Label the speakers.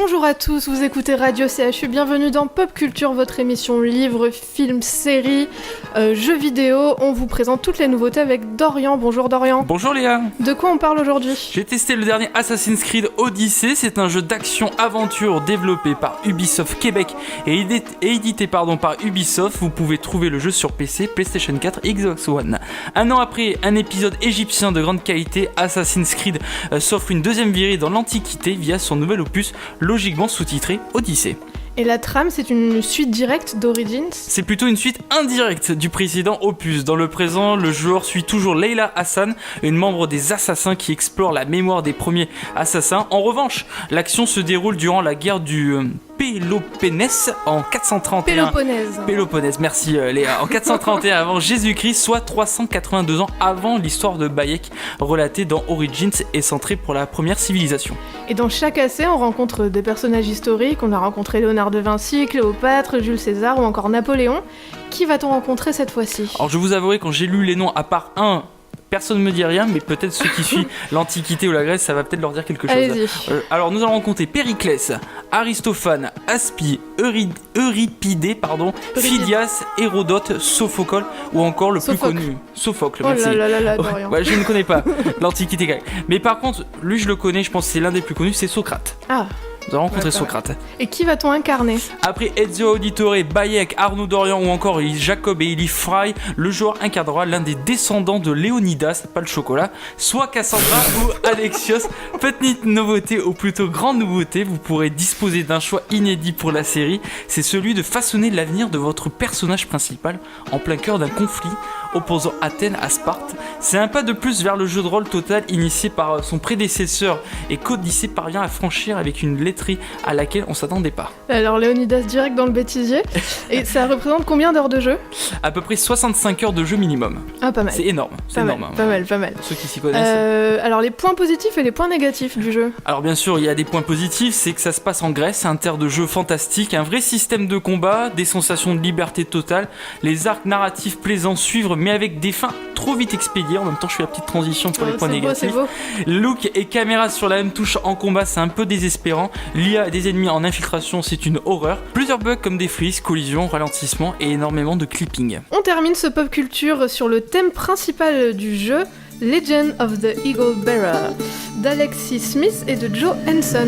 Speaker 1: Bonjour à tous, vous écoutez Radio CHU, bienvenue dans Pop Culture, votre émission livres, films, séries, jeux vidéo. On vous présente toutes les nouveautés avec Dorian. Bonjour Dorian.
Speaker 2: Bonjour Léa.
Speaker 1: De quoi on parle aujourd'hui ?
Speaker 2: J'ai testé le dernier Assassin's Creed Odyssey, c'est un jeu d'action-aventure développé par Ubisoft Québec et édité par Ubisoft. Vous pouvez trouver le jeu sur PC, PlayStation 4 et Xbox One. Un an après un épisode égyptien de grande qualité, Assassin's Creed s'offre une deuxième virée dans l'Antiquité via son nouvel opus, logiquement sous-titré Odyssey.
Speaker 1: Et la trame, c'est une suite directe d'Origins ?
Speaker 2: C'est plutôt une suite indirecte du précédent opus. Dans le présent, le joueur suit toujours Layla Hassan, une membre des assassins qui explore la mémoire des premiers assassins. En revanche, l'action se déroule durant la guerre du Péloponnèse en 431. Péloponnèse, merci Léa. En 431 avant Jésus-Christ, soit 382 ans avant l'histoire de Bayek, relatée dans Origins et centrée pour la première civilisation.
Speaker 1: Et dans chaque essai, on rencontre des personnages historiques. On a rencontré Léonard de Vinci, Cléopâtre, Jules César ou encore Napoléon. Qui va-t-on rencontrer cette fois-ci ?
Speaker 2: Alors je vous avouerai, quand j'ai lu les noms, à part un, personne ne me dit rien, mais peut-être ceux qui suivent l'Antiquité ou la Grèce, ça va peut-être leur dire quelque chose.
Speaker 1: Allez-y.
Speaker 2: Alors nous allons rencontrer Périclès, Aristophane, Aspie, Euripidé, Phidias, Hérodote, Sophocle ou encore le plus connu, Sophocle. Merci.
Speaker 1: Oh là, Dorian.
Speaker 2: Ouais, je ne connais pas l'Antiquité grecque. Mais par contre, lui je le connais, je pense que c'est l'un des plus connus, c'est Socrate.
Speaker 1: Ah.
Speaker 2: Nous allons rencontrer Socrate.
Speaker 1: Et qui va-t-on incarner ?
Speaker 2: Après Ezio Auditore, Bayek, Arnaud Dorian ou encore Jacob et Eli Fry, le joueur incarnera l'un des descendants de Léonidas, pas le chocolat, soit Cassandra ou Alexios. Petite nouveauté, ou plutôt grande nouveauté, vous pourrez disposer d'un choix inédit pour la série, c'est celui de façonner l'avenir de votre personnage principal en plein cœur d'un conflit opposant Athènes à Sparte. C'est un pas de plus vers le jeu de rôle total initié par son prédécesseur et qu'Odyssey parvient à franchir avec une laiterie à laquelle on s'attendait pas.
Speaker 1: Alors Léonidas direct dans le bêtisier. Et ça représente combien d'heures de jeu ?
Speaker 2: À peu près 65 heures de jeu minimum.
Speaker 1: Ah, pas mal.
Speaker 2: C'est énorme. C'est énorme.
Speaker 1: Pas mal.
Speaker 2: Ceux qui s'y connaissent.
Speaker 1: Alors les points positifs et les points négatifs du jeu.
Speaker 2: Alors bien sûr, il y a des points positifs, c'est que ça se passe en Grèce, c'est un terre de jeu fantastique, un vrai système de combat, des sensations de liberté totale, les arcs narratifs plaisants suivre, mais avec des fins trop vite expédiées. En même temps, je fais la petite transition pour les points négatifs.
Speaker 1: C'est beau.
Speaker 2: Look et caméra sur la même touche en combat, c'est un peu désespérant. L'IA des ennemis en infiltration, c'est une horreur. Plusieurs bugs comme des freezes, collisions, ralentissements et énormément de clipping.
Speaker 1: On termine ce pop culture sur le thème principal du jeu, Legend of the Eagle Bearer, d'Alexis Smith et de Joe Henson.